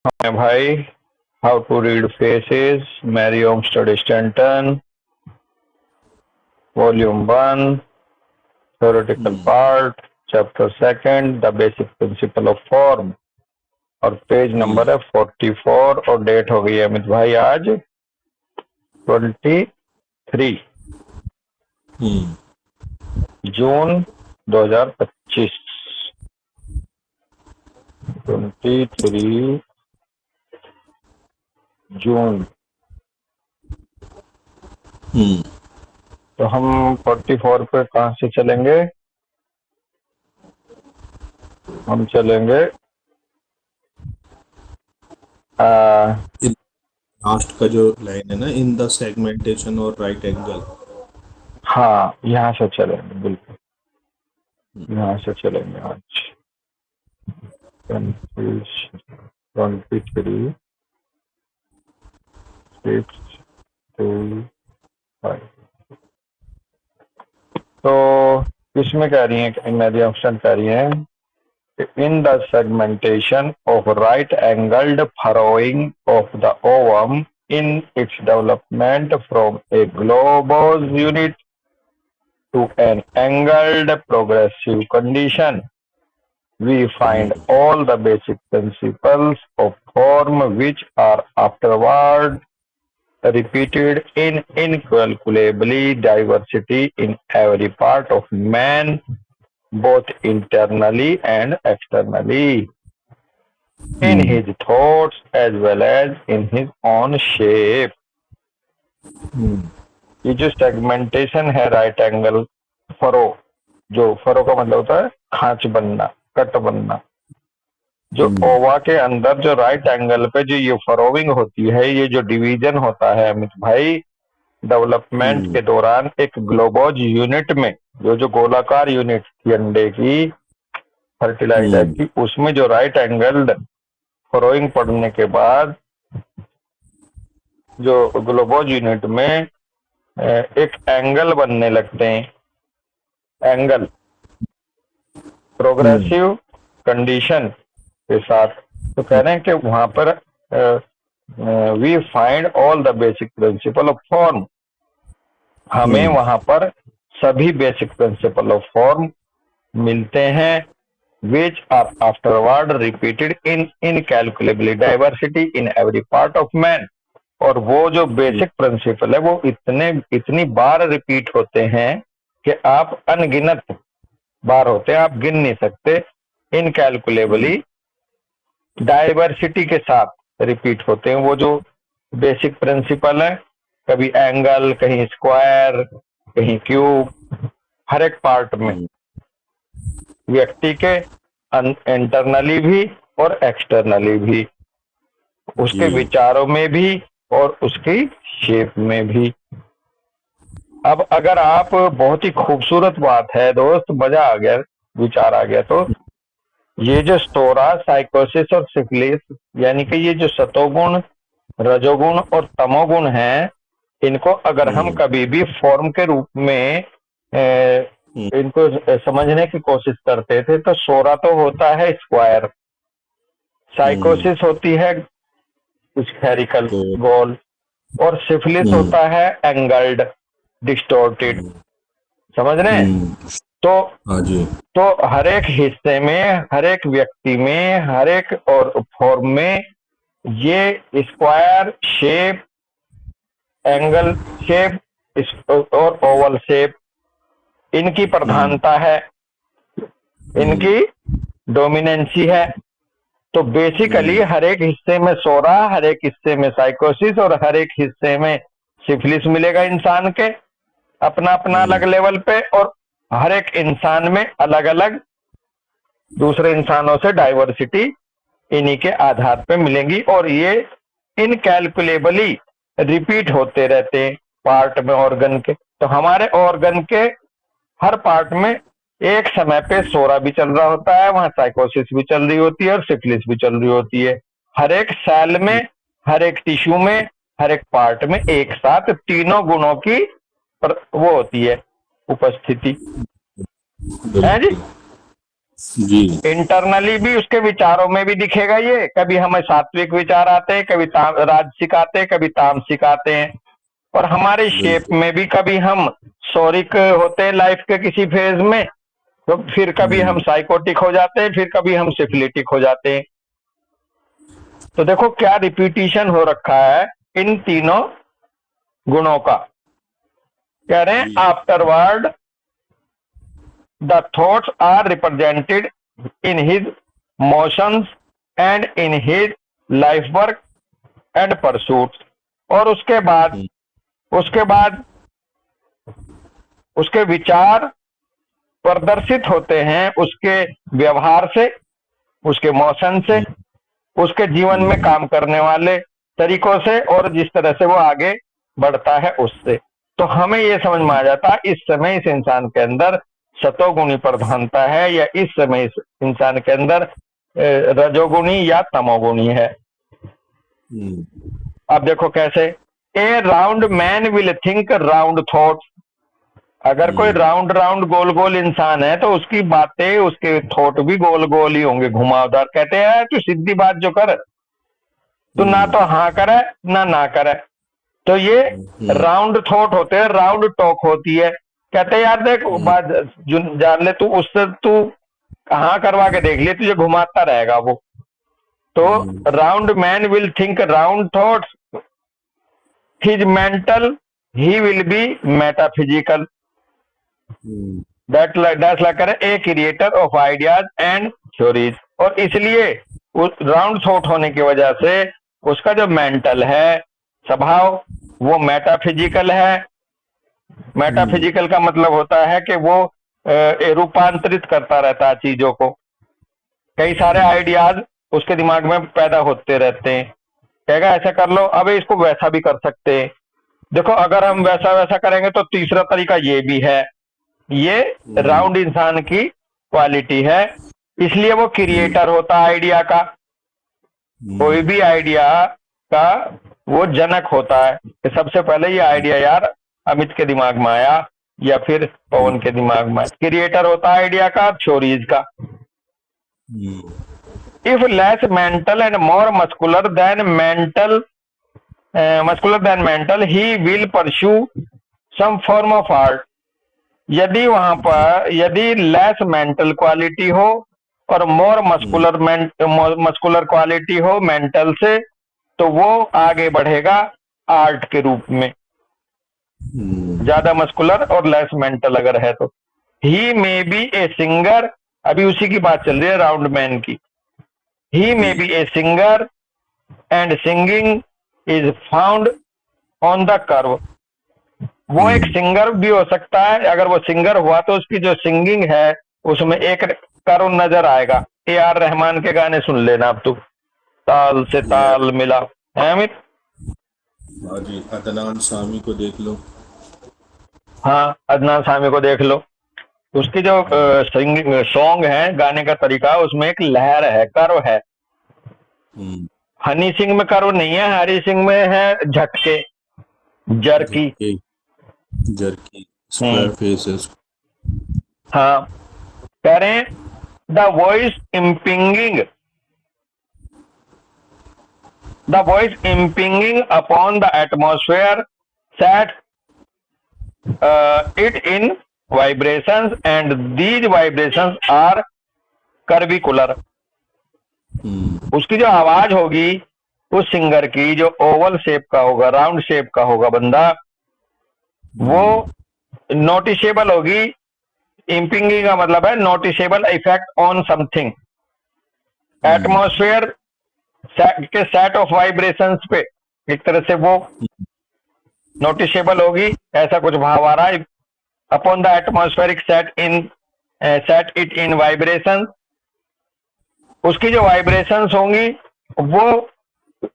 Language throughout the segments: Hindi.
My bhai, how to read faces, Merriam Study Stanton, Volume 1, Theoretical hmm, Part, Chapter 2, The Basic Principle of Form, और पेज हम्म, नंबर है 44 और डेट हो गई है अमित भाई आज 23 हम्म, जून 2025। 23 जून। हम्म। तो हम 44 पे कहाँ से चलेंगे? हम चलेंगे आ, लास्ट का जो लाइन है ना, इन द सेगमेंटेशन और राइट एंगल। हाँ, यहाँ से चलेंगे, बिल्कुल यहाँ से चलेंगे आज। 23 6 2 5। तो इसमें कह रही है कि मेरी ऑप्शन कह रही है in the segmentation of right angled furrowing of the ovum in its development from a globose unit to an angled progressive condition, we find all the basic principles of form which are afterward repeated in incalculably diversity in every part of man, both internally and externally, in hmm, his thoughts as well as in his own shape. हम्म, ये जो सेगमेंटेशन है राइट एंगल फरो, जो फरो का मतलब होता है खांच बनना, कट बनना, जो हम्म, ओवा के अंदर जो राइट एंगल पे जो ये फरोविंग होती है, ये जो डिवीजन होता है अमित भाई, डेवलपमेंट हम्म, के दौरान एक ग्लोबोज यूनिट में, जो गोलाकार यूनिट थी अंडे की, फर्टिलाइजर हम्म, की, उसमें जो राइट एंगल फरोइंग पड़ने के बाद जो ग्लोबोज यूनिट में एक एंगल बनने लगते हैं, एंगल हम्म, प्रोग्रेसिव कंडीशन के साथ। तो कह रहे हैं कि वहां पर we find all the basic principle of form, हमें हम्म, वहां पर सभी बेसिक प्रिंसिपल ऑफ फॉर्म मिलते हैं, which are afterward repeated in incalculably diversity in every part of man। और वो जो बेसिक प्रिंसिपल है वो इतनी बार रिपीट होते हैं कि आप अनगिनत बार होते हैं, आप गिन नहीं सकते। हम्म, इनकैलकुलेबली डाइवर्सिटी के साथ रिपीट होते हैं वो जो बेसिक प्रिंसिपल है, कभी एंगल, कहीं स्क्वायर, कहीं क्यूब, हर एक पार्ट में, हम्म, व्यक्ति के इंटरनली भी और एक्सटर्नली भी, उसके जी। विचारों में भी और उसकी शेप में भी। अब अगर आप, बहुत ही खूबसूरत बात है दोस्त, मजा आ गया, विचार आ गया, तो ये जो स्टोरा साइकोसिस और सिफिलिस, यानी कि ये जो सतोगुण, रजोगुण और तमोगुण हैं, इनको अगर हम हम्म, कभी भी फॉर्म के रूप में हम्म, इनको समझने की कोशिश करते थे, तो सोरा तो होता है स्क्वायर, हम्म, साइकोसिस होती है स्फेरिकल, तो गोल, और सिफिलिस हम्म, होता है एंगल्ड, डिस्टोर्टेड। हम्म, समझ रहे हैं? हम्म, तो हाँ जी। तो हर एक हिस्से में, हर एक व्यक्ति में, हर एक और फॉर्म में ये स्क्वायर शेप, एंगल शेप और ओवल शेप, इनकी हम्म, प्रधानता है, हम्म, इनकी डोमिनेंसी है। तो बेसिकली हम्म, हर एक हिस्से में सोरा, हर एक हिस्से में साइकोसिस और हर एक हिस्से में सिफिलिस मिलेगा इंसान के, अपना अपना अलग हम्म, लेवल पे, और हर एक इंसान में अलग अलग दूसरे इंसानों से डाइवर्सिटी इन्हीं के आधार पे मिलेंगी, और ये इनकैलकुलेबली रिपीट होते रहते हैं पार्ट में ऑर्गन के। तो हमारे ऑर्गन के हर पार्ट में एक समय पे सोरा भी चल रहा होता है, वहां साइकोसिस भी चल रही होती है और सिफिलिस भी चल रही होती है। हर एक सेल में, हर एक टिश्यू में, हर एक पार्ट में एक साथ तीनों गुणों की वो होती है उपस्थिति, है जी। बिल्कुल। जी। इंटरनली भी उसके विचारों में भी दिखेगा ये, कभी हमें सात्विक विचार आते हैं, कभी राजसिक आते हैं, कभी तामसिक आते हैं। और हमारे शेप बिल्कुल। में भी कभी हम सौरिक होते हैं लाइफ के किसी फेज में, तो फिर कभी हम हम्म। साइकोटिक हो जाते हैं, फिर कभी हम सिफिलिटिक हो जाते हैं। तो देखो क्या रिपीटिशन हो रखा है इन तीनों गुणों का। कह रहे हैं जी। Afterward the thoughts are represented in his motions and in his life work and pursuit. और हम्म। उसके बाद उसके विचार प्रदर्शित होते हैं उसके व्यवहार से, उसके मोशन से, हम्म। उसके जीवन में हम्म। काम करने वाले तरीकों से, और जिस तरह से वो आगे बढ़ता है उससे। तो हमें ये समझ में आ जाता है इस समय इस इंसान के अंदर सतोगुणी प्रधानता है, या इस समय इस इंसान के अंदर रजोगुणी या तमोगुणी है। हम्म। अब देखो कैसे, a round man will think round thoughts. अगर कोई हम्म। राउंड राउंड गोल गोल इंसान है तो उसकी बातें, उसके थॉट भी गोल गोल ही होंगे, घुमावदार। कहते हैं तू सीधी बात जो कर, तू ना हम्म। तो हाँ करे ना करे। तो ये हम्म। राउंड थॉट होते हैं, राउंड टॉक होती है। कहते हैं यार देख हम्म। बात जान ले, तू उससे तू हाँ करवा के देख ले, तुझे घुमाता रहेगा वो। तो hmm. Round man will think round thoughts, his mental, he will be metaphysical, hmm. That's like a creator of ideas and theories. और इसलिए उस राउंड थॉट होने की वजह से उसका जो मेंटल है स्वभाव, वो मेटाफिजिकल है। हम्म। मेटाफिजिकल का मतलब होता है कि वो रूपांतरित करता रहता है चीजों को। कई सारे हम्म। आइडियाज उसके दिमाग में पैदा होते रहते हैं। कहेगा ऐसा कर लो, अब इसको वैसा भी कर सकते हैं। देखो अगर हम वैसा वैसा करेंगे तो तीसरा तरीका ये भी है। ये हम्म। राउंड इंसान की क्वालिटी है। इसलिए वो हम्म। क्रिएटर होता है आइडिया का। कोई हम्म। भी आइडिया का वो जनक होता है कि सबसे पहले ये आइडिया यार अमित के दिमाग में आया, या फिर पवन के दिमाग में आया। क्रिएटर होता है आइडिया का, थ्योरीज का। Hmm. If less mental and more muscular then mental he will pursue some form of art. यदि लेस मेंटल क्वालिटी हो और मोर हम्म। मस्कुलर क्वालिटी हो मेंटल से, तो वो आगे बढ़ेगा आर्ट के रूप में। हम्म। ज्यादा मस्कुलर और लेस मेंटल अगर है तो ही मे बी ए सिंगर। अभी उसी की बात चल रही है राउंड मैन की। ही जी। May be a singer and singing is found on the curve. वो एक हम्म। सिंगर भी हो सकता है। अगर वो सिंगर हुआ तो उसकी जो सिंगिंग है उसमें एक कर्व नजर आएगा। ए आर रहमान के गाने सुन लेना अब तू, ताल से या। ताल मिला है अमित। हाँ जी, अदनान सामी को देख लो। हाँ अदनान सामी को देख लो। उसकी जो हम्म। सिंगिंग सॉन्ग है, गाने का तरीका, उसमें एक लहर है, कर्व है। हम्म। हनी सिंह में कर्व नहीं है, हरी सिंह में है झटके, जर्की। झटके। जर्की। हम्म। Square faces. हाँ, कह रहे हैं the voice impinging the voice impinging upon the atmosphere sets it in vibrations, and these vibrations are curvicular। हम्म। उसकी जो आवाज होगी उस सिंगर की, जो ओवल शेप का होगा, राउंड शेप का होगा बंदा, वो हम्म। नोटिसेबल होगी। इम्पिंगिंग का मतलब है noticeable effect on something. Hmm. Atmosphere के सेट ऑफ वाइब्रेशंस पे एक तरह से वो नोटिसेबल होगी। ऐसा कुछ भाव आ रहा है। Upon the atmospheric set it in vibration. उसकी जो वाइब्रेशंस होंगी वो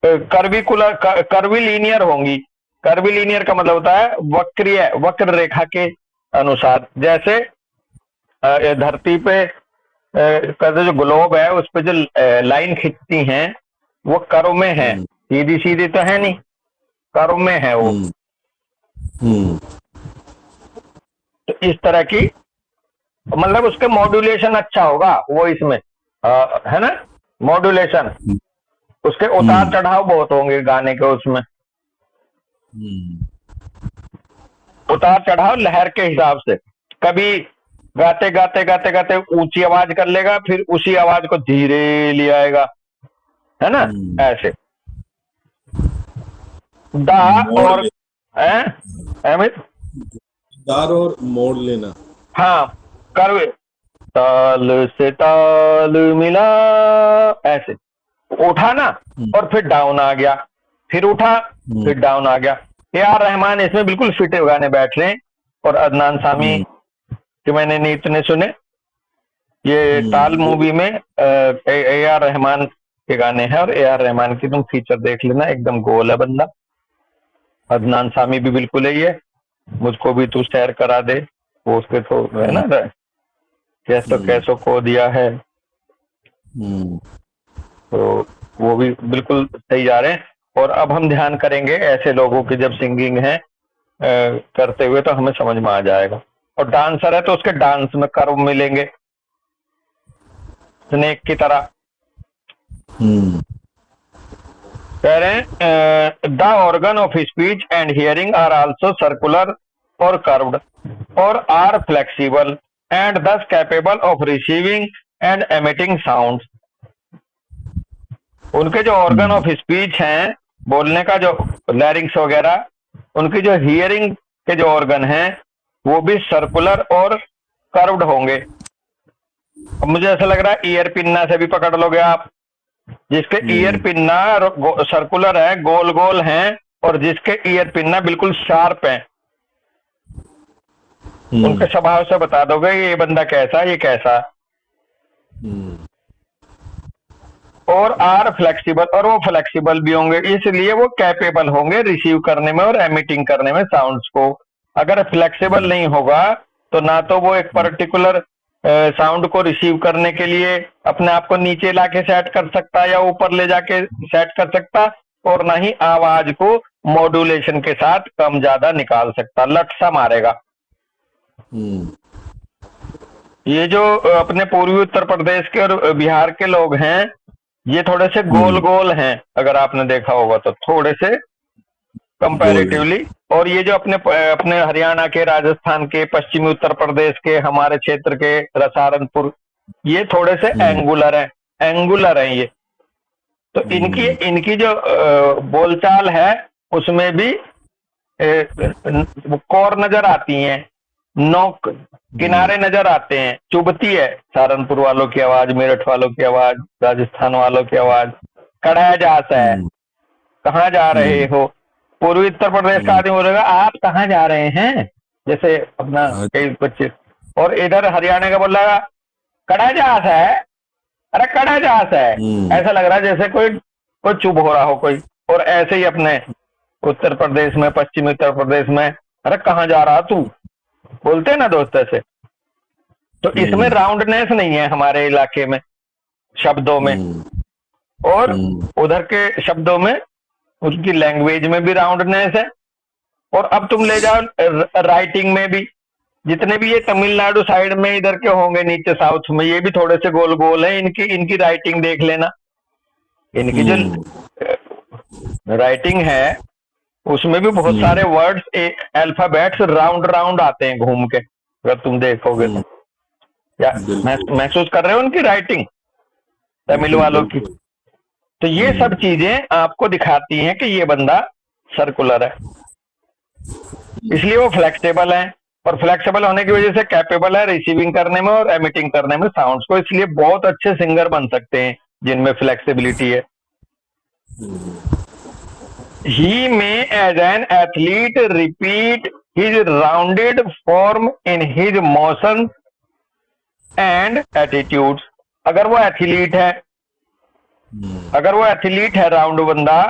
कर्विकुलर कर्विलीनियर होंगी। कर्विलीनियर का मतलब होता है वक्रीय, वक्र रेखा के अनुसार। जैसे ये धरती पे का जो ग्लोब है उस पे जो लाइन खिंचती हैं वो कर्व में है, हम्म। सीधी सीधी तो है नहीं, कर्व में है वो। हम्म। हम्म। तो इस तरह की मतलब उसके मॉड्यूलेशन अच्छा होगा वो इसमें, है ना, मॉड्यूलेशन, उसके उतार हम्म चढ़ाव बहुत होंगे गाने के उसमें, हम्म उतार चढ़ाव लहर के हिसाब से, कभी गाते गाते गाते गाते ऊंची आवाज कर लेगा, फिर उसी आवाज को धीरे ले आएगा, है ना, हम्म ऐसे। दा मोड़ और ले, अमित, दार और मोड़ लेना। हाँ, कर, ताल से ताल मिला, ऐसे उठा ना, हम्म और फिर डाउन आ गया, फिर उठा, हम्म फिर डाउन आ गया। ए आर रहमान इसमें बिल्कुल फिट गाने बैठ रहे हैं, और अदनान सामी हम्म के मैंने नहीं इतने सुने। ये ताल वो मूवी में ए आर रहमान के गाने हैं, और ए आर रहमान की तुम फीचर देख लेना, एकदम गोल है बंदा। अदनान सामी भी बिल्कुल है ये, मुझको भी तू सैर करा दे, वो उसके तो है हम्म ना, कैसो हम्म कैसो खो दिया है, हम्म तो वो भी बिल्कुल सही जा रहे हैं। और अब हम ध्यान करेंगे ऐसे लोगों की जब सिंगिंग है करते हुए, तो हमें समझ में आ जाएगा। और डांसर है तो उसके डांस में कर्व मिलेंगे स्नेक की तरह। हम्म कह रहे हैं the organ of speech and hearing are also circular और कर्व्ड और are flexible and thus capable of receiving and emitting sound. उनके जो ऑर्गन हम्म ऑफ स्पीच हैं, बोलने का जो लैरिंग्स वगैरह, उनकी जो हियरिंग के जो ऑर्गन हैं वो भी सर्कुलर और कर्व्ड होंगे। अब मुझे ऐसा लग रहा है ईयर पिन्ना से भी पकड़ लोगे आप, जिसके ईयर हम्म पिन्ना सर्कुलर है, गोल गोल हैं, और जिसके ईयर पिन्ना बिल्कुल शार्प हैं, उनके हम्म स्वभाव से बता दोगे ये बंदा कैसा, ये कैसा। हम्म और आर फ्लेक्सिबल, और वो फ्लेक्सिबल भी होंगे, इसलिए वो कैपेबल होंगे रिसीव करने में और एमिटिंग करने में साउंड्स को। अगर फ्लेक्सिबल नहीं होगा तो ना तो वो एक पर्टिकुलर साउंड को रिसीव करने के लिए अपने आप को नीचे लाके सेट कर सकता या ऊपर ले जाके सेट कर सकता, और ना ही आवाज को मॉड्यूलेशन के साथ कम ज्यादा निकाल सकता, लट सा मारेगा। हम्म ये जो अपने पूर्वी उत्तर प्रदेश के और बिहार के लोग हैं, ये थोड़े से गोल हम्म गोल हैं, अगर आपने देखा होगा तो थोड़े से गोल है। कंपैरेटिवली। और ये जो अपने अपने हरियाणा के, राजस्थान के, पश्चिमी उत्तर प्रदेश के, हमारे क्षेत्र के सहारनपुर, ये थोड़े से हम्म एंगुलर हैं, एंगुलर हैं ये। तो इनकी हम्म इनकी जो बोलचाल है उसमें भी कोर नजर आती हैं, नोक हम्म किनारे नजर आते हैं, चुभती है सहारनपुर वालों की आवाज, मेरठ वालों की आवाज, राजस्थान वालों की आवाज, कड़ा जाता है, हम्म कहाँ जा रहे हम्म हो। पूर्वी उत्तर प्रदेश का हम्म आदमी बोलेगा आप कहाँ जा रहे हैं, जैसे अपना अच्छा, कई बच्चे। और इधर हरियाणा का बोलेगा कड़ा जास है, अरे कड़ा जास है, हम्म ऐसा लग रहा है जैसे कोई कोई चुप हो रहा हो कोई। और ऐसे ही अपने उत्तर प्रदेश में, पश्चिमी उत्तर प्रदेश में, अरे कहाँ जा रहा तू, बोलते हैं ना दोस्त ऐसे। तो इसमें हम्म राउंडनेस नहीं है हमारे इलाके में शब्दों में, हम्म और हम्म उधर के शब्दों में उनकी लैंग्वेज में भी राउंडनेस है। और अब तुम ले जाओ राइटिंग में भी, जितने भी ये तमिलनाडु साइड में इधर के होंगे नीचे साउथ में, ये भी थोड़े से गोल गोल है, इनकी इनकी राइटिंग देख लेना। इनकी जो हम्म राइटिंग है उसमें भी बहुत सारे हम्म वर्ड्स अल्फाबेट्स राउंड राउंड आते हैं घूम के, अगर तुम देखोगे हम्म, तो। या बिल्कुल महसूस कर रहे हो उनकी राइटिंग तमिल बिल्कुल वालों की। बिल्कुल। तो ये सब हम्म चीजें आपको दिखाती हैं कि ये बंदा सर्कुलर है, इसलिए वो फ्लेक्सिबल है। और फ्लेक्सिबल होने की वजह से कैपेबल है रिसीविंग करने में और एमिटिंग करने में साउंड्स को, इसलिए बहुत अच्छे सिंगर बन सकते हैं जिनमें फ्लेक्सिबिलिटी है। He may as an athlete repeat his rounded form in his motion and attitudes. अगर वो एथलीट है, हम्म अगर वो एथलीट है राउंड बंदा,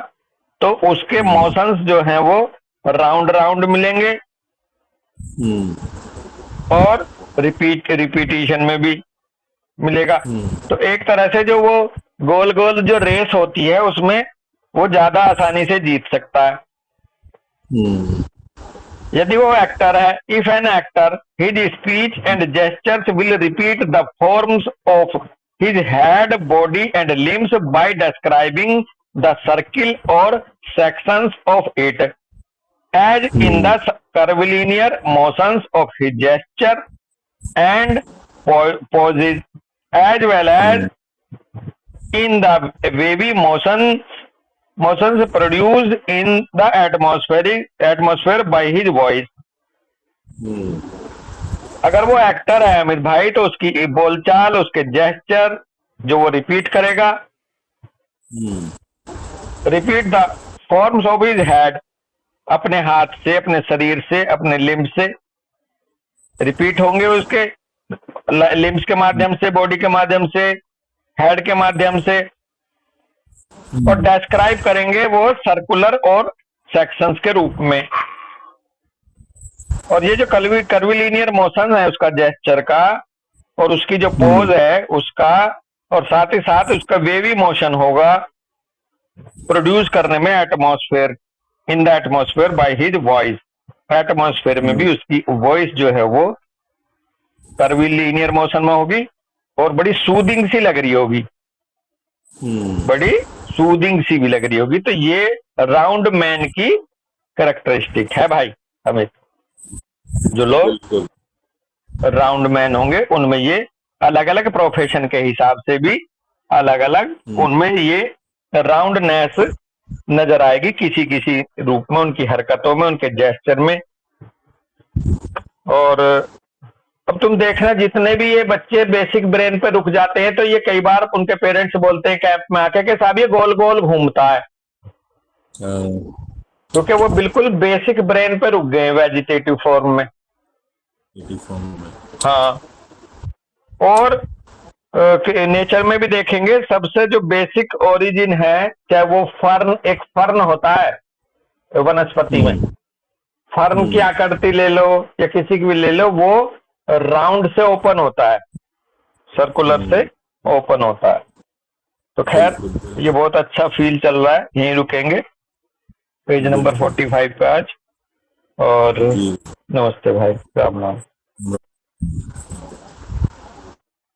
तो उसके हम्म मोशंस जो हैं वो राउंड राउंड मिलेंगे, हम्म और रिपीटिशन में भी मिलेगा। हम्म तो एक तरह से जो वो गोल गोल जो रेस होती है उसमें वो ज्यादा आसानी से जीत सकता है। हम्म यदि वो एक्टर है, if an actor his speech and gestures will repeat the forms of his head body and limbs by describing the circle और sections of it as in the curvilinear motions of his gesture and poses, as well as in the wavy motions produced in the atmosphere by his voice. अगर वो एक्टर है अमित भाई तो उसकी बोलचाल, उसके जेस्चर जो वो रिपीट करेगा, repeat the forms of his head, अपने हाथ से, अपने शरीर से, अपने लिम्ब से रिपीट होंगे, उसके लिम्स के माध्यम से, बॉडी के माध्यम से, हेड के माध्यम से, और डिस्क्राइब करेंगे वो सर्कुलर और सेक्शंस के रूप में। और ये जो कर्विलीनियर मोशन है उसका जेस्चर का और उसकी जो पोज है उसका, और साथ ही साथ उसका वेवी मोशन होगा प्रोड्यूस करने में atmosphere, in the atmosphere by his voice. Atmosphere में भी उसकी वॉइस जो है वो कर्विलीनियर मोशन में होगी और बड़ी सूदिंग सी लग रही होगी, बड़ी सूदिंग सी भी लग रही होगी। तो ये राउंड मैन की कैरेक्टरिस्टिक है भाई अमित। जो लोग राउंड मैन होंगे उनमें ये अलग अलग प्रोफेशन के हिसाब से भी अलग अलग उनमें ये राउंडनेस नजर आएगी किसी किसी रूप में, उनकी हरकतों में, उनके जेस्चर में। और अब तुम देखना जितने भी ये बच्चे बेसिक ब्रेन पे रुक जाते हैं तो ये कई बार उनके पेरेंट्स बोलते हैं कैंप में आके कि साहब ये गोल गोल घूमता है, क्योंकि वो बिल्कुल बेसिक ब्रेन पे रुक गए वेजिटेटिव फॉर्म में। हाँ, और नेचर में भी देखेंगे सबसे जो बेसिक ओरिजिन है, चाहे वो फर्न, एक फर्न होता है वनस्पति में, फर्न की आकृति ले लो या किसी की भी ले लो, वो राउंड से ओपन होता है, सर्कुलर से ओपन होता है। तो खैर ये बहुत अच्छा फील चल रहा है, यहीं रुकेंगे पेज नंबर 45 पे आज। और नमस्ते भाई, राम राम।